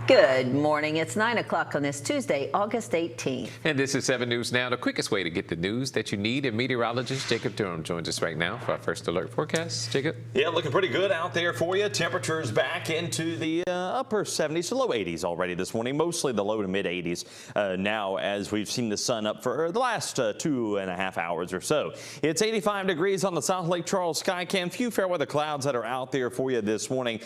Good morning. It's 9 o'clock on this Tuesday, August 18th. And this is 7 News Now, the quickest way to get the news that you need. And meteorologist Jacob Durham joins us right now for our first alert forecast. Jacob? Yeah, looking pretty good out there for you. Temperatures back into the upper 70s to low 80s already this morning, mostly the low to mid 80s now as we've seen the sun up for the last 2.5 hours or so. It's 85 degrees on the South Lake Charles Skycam. Few fair weather clouds that are out there for you this morning.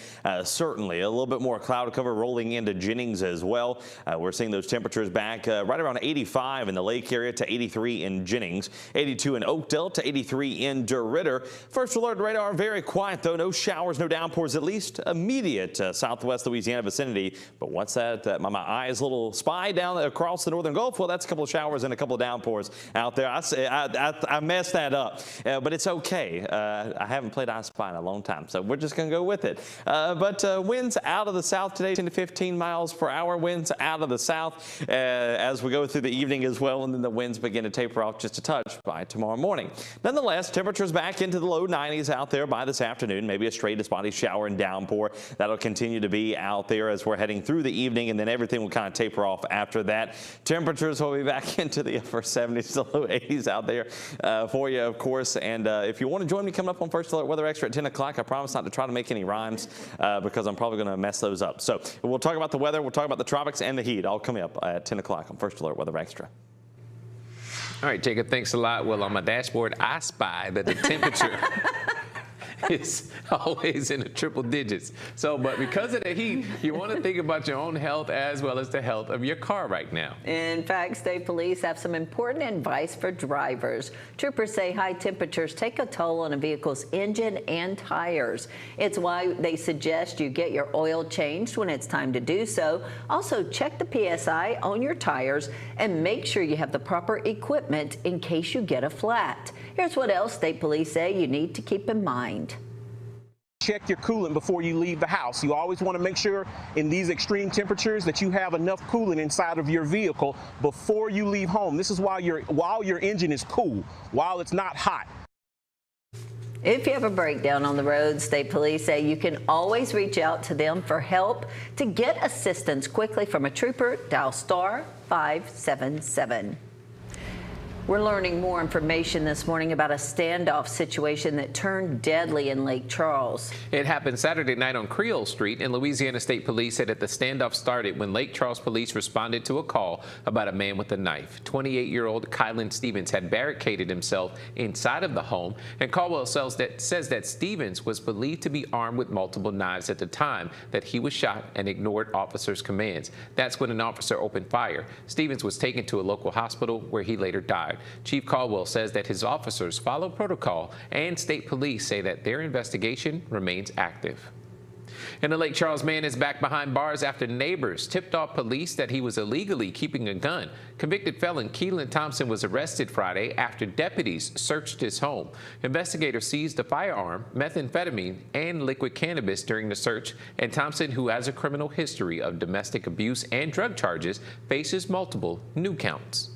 Certainly a little bit more cloud cover rolling into Jennings as well. We're seeing those temperatures back right around 85 in the lake area to 83 in Jennings, 82 in Oakdale to 83 in DeRidder. First alert radar very quiet though. No showers, no downpours, at least immediate southwest Louisiana vicinity. But what's that? My eye's little spy down across the northern Gulf. Well, that's a couple of showers and a couple of downpours out there. I messed that up, but it's okay. I haven't played I Spy in a long time, so we're just going to go with it. But winds out of the south today, 10 to 15 miles per hour. Winds out of the south as we go through the evening as well, and then the winds begin to taper off just a touch by tomorrow morning. Nonetheless, temperatures back into the low 90s out there by this afternoon. Maybe a stray to spotty shower and downpour. That'll continue to be out there as we're heading through the evening, and then everything will kind of taper off after that. Temperatures will be back into the upper 70s to low 80s out there for you, of course. And if you want to join me coming up on First Alert Weather Extra at 10 o'clock, I promise not to try to make any rhymes because I'm probably going to mess those up. So we'll talk about the weather, we'll talk about the tropics and the heat, all coming up at 10 o'clock on First Alert Weather Extra. All right, Jacob, thanks a lot. Well, on my dashboard, I spy that the temperature is always in the triple digits. So, but because of the heat, you want to think about your own health as well as the health of your car right now. In fact, state police have some important advice for drivers. Troopers say high temperatures take a toll on a vehicle's engine and tires. It's why they suggest you get your oil changed when it's time to do so. Also, check the PSI on your tires and make sure you have the proper equipment in case you get a flat. Here's what else state police say you need to keep in mind. Check your coolant before you leave the house. You always want to make sure in these extreme temperatures that you have enough coolant inside of your vehicle before you leave home. This is while your engine is cool, while it's not hot. If you have a breakdown on the road, state police say you can always reach out to them for help. To get assistance quickly from a trooper, dial star 577. We're learning more information this morning about a standoff situation that turned deadly in Lake Charles. It happened Saturday night on Creole Street, and Louisiana State Police said that the standoff started when Lake Charles police responded to a call about a man with a knife. 28-year-old Kylan Stevens had barricaded himself inside of the home, and Caldwell says that Stevens was believed to be armed with multiple knives at the time that he was shot and ignored officers' commands. That's when an officer opened fire. Stevens was taken to a local hospital where he later died. Chief Caldwell says that his officers follow protocol, and state police say that their investigation remains active. And the Lake Charles man is back behind bars after neighbors tipped off police that he was illegally keeping a gun. Convicted felon Keelan Thompson was arrested Friday after deputies searched his home. Investigators seized a firearm, methamphetamine, and liquid cannabis during the search, and Thompson, who has a criminal history of domestic abuse and drug charges, faces multiple new counts.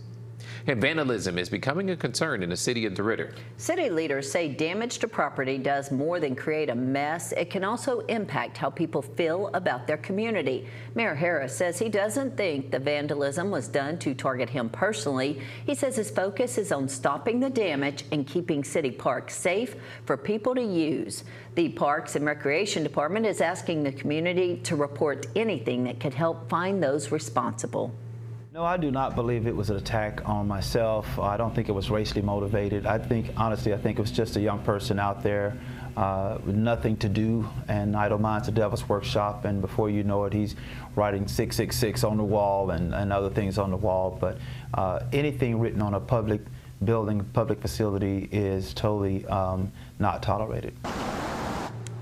And vandalism is becoming a concern in the city of DeRidder. City leaders say damage to property does more than create a mess. It can also impact how people feel about their community. Mayor Harris says he doesn't think the vandalism was done to target him personally. He says his focus is on stopping the damage and keeping city parks safe for people to use. The Parks and Recreation Department is asking the community to report anything that could help find those responsible. No, I do not believe it was an attack on myself. I don't think it was racially motivated. Honestly, I think it was just a young person out there with nothing to do, and idle minds a devil's workshop, and before you know it, he's writing 666 on the wall and other things on the wall. But anything written on a public building, public facility is totally not tolerated.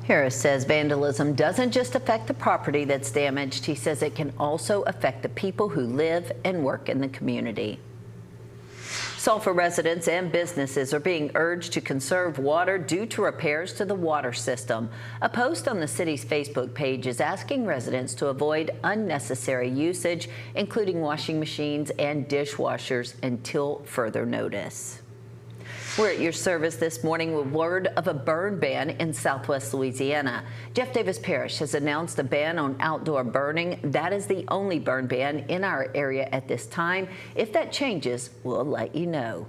Harris says vandalism doesn't just affect the property that's damaged. He says it can also affect the people who live and work in the community. Sulphur residents and businesses are being urged to conserve water due to repairs to the water system. A post on the city's Facebook page is asking residents to avoid unnecessary usage, including washing machines and dishwashers, until further notice. We're at your service this morning with word of a burn ban in southwest Louisiana. Jeff Davis Parish has announced a ban on outdoor burning. That is the only burn ban in our area at this time. If that changes, we'll let you know.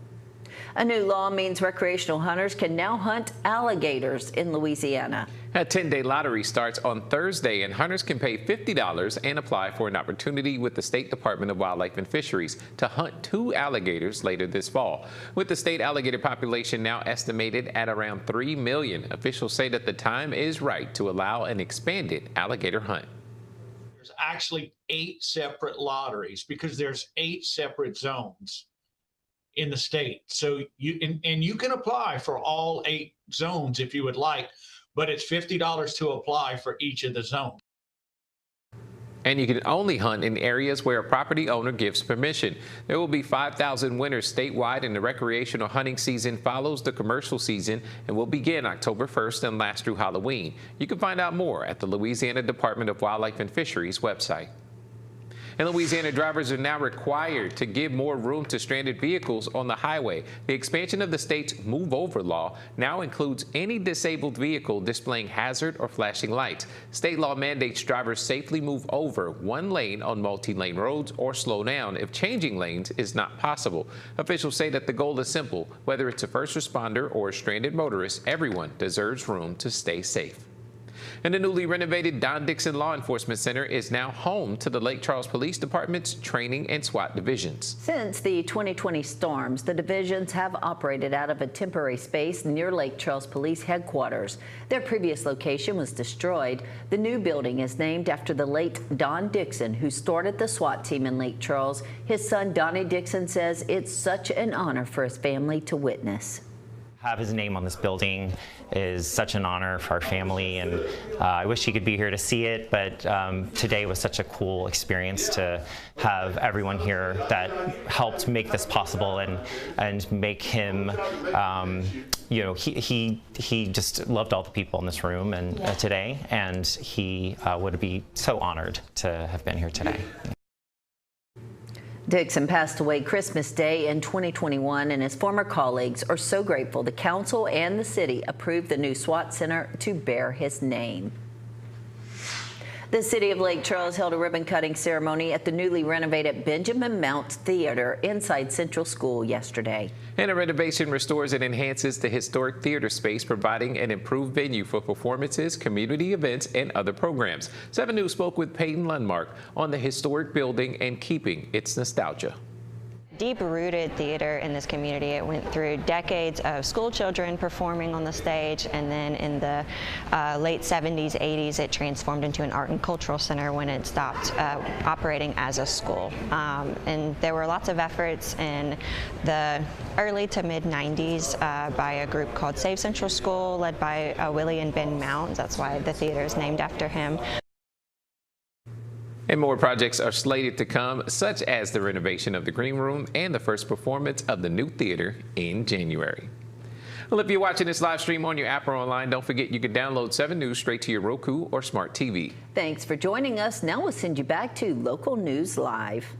A new law means recreational hunters can now hunt alligators in Louisiana. A 10-day lottery starts on Thursday, and hunters can pay $50 and apply for an opportunity with the State Department of Wildlife and Fisheries to hunt 2 alligators later this fall. With the state alligator population now estimated at around 3 million, officials say that the time is right to allow an expanded alligator hunt. There's actually 8 separate lotteries because there's 8 separate zones in the state. So you can apply for all 8 zones if you would like, but it's $50 to apply for each of the zones. And you can only hunt in areas where a property owner gives permission. There will be 5,000 winners statewide, and the recreational hunting season follows the commercial season and will begin October 1st and last through Halloween. You can find out more at the Louisiana Department of Wildlife and Fisheries website. And Louisiana drivers are now required to give more room to stranded vehicles on the highway. The expansion of the state's Move Over law now includes any disabled vehicle displaying hazard or flashing lights. State law mandates drivers safely move over one lane on multi-lane roads or slow down if changing lanes is not possible. Officials say that the goal is simple. Whether it's a first responder or a stranded motorist, everyone deserves room to stay safe. And the newly renovated Don Dixon Law Enforcement Center is now home to the Lake Charles Police Department's training and SWAT divisions. Since the 2020 storms, the divisions have operated out of a temporary space near Lake Charles Police Headquarters. Their previous location was destroyed. The new building is named after the late Don Dixon, who started the SWAT team in Lake Charles. His son, Donnie Dixon, says it's such an honor for his family to witness. Have his name on this building is such an honor for our family, and I wish he could be here to see it, but today was such a cool experience to have everyone here that helped make this possible and make him, you know, he just loved all the people in this room and today, and he would be so honored to have been here today. Dixon passed away Christmas Day in 2021, and his former colleagues are so grateful the council and the city approved the new SWAT center to bear his name. The city of Lake Charles held a ribbon-cutting ceremony at the newly renovated Benjamin Mount Theater inside Central School yesterday. And a renovation restores and enhances the historic theater space, providing an improved venue for performances, community events, and other programs. 7 News spoke with Peyton Lundmark on the historic building and keeping its nostalgia. Deep-rooted theater in this community. It went through decades of school children performing on the stage, and then in the late 70s, 80s, it transformed into an art and cultural center when it stopped operating as a school. And there were lots of efforts in the early to mid 90s by a group called Save Central School, led by Willie and Ben Mount. That's why the theater is named after him. And more projects are slated to come, such as the renovation of the Green Room and the first performance of the new theater in January. Well, if you're watching this live stream on your app or online, don't forget you can download 7 News straight to your Roku or smart TV. Thanks for joining us. Now we'll send you back to Local News Live.